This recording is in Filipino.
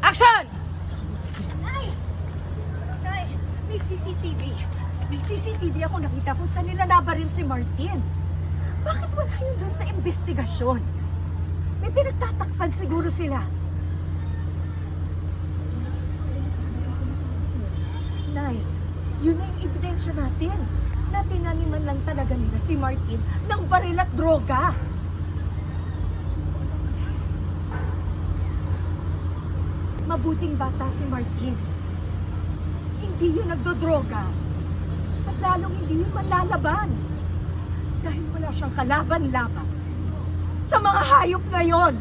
Action! Nay! Nay, may CCTV. May CCTV ako nakita kung saan nila nabaril si Martin. Bakit wala yun doon sa investigasyon? May pinagtatakpan siguro sila. Nay, yun na yung ebidensya natin na tinaniman lang talaga nila si Martin ng baril at droga. Mabuting bata si Martin. Hindi yun nagdodroga. At lalong hindi yun manlalaban. Dahil wala siyang kalaban-laban sa mga hayop na yon.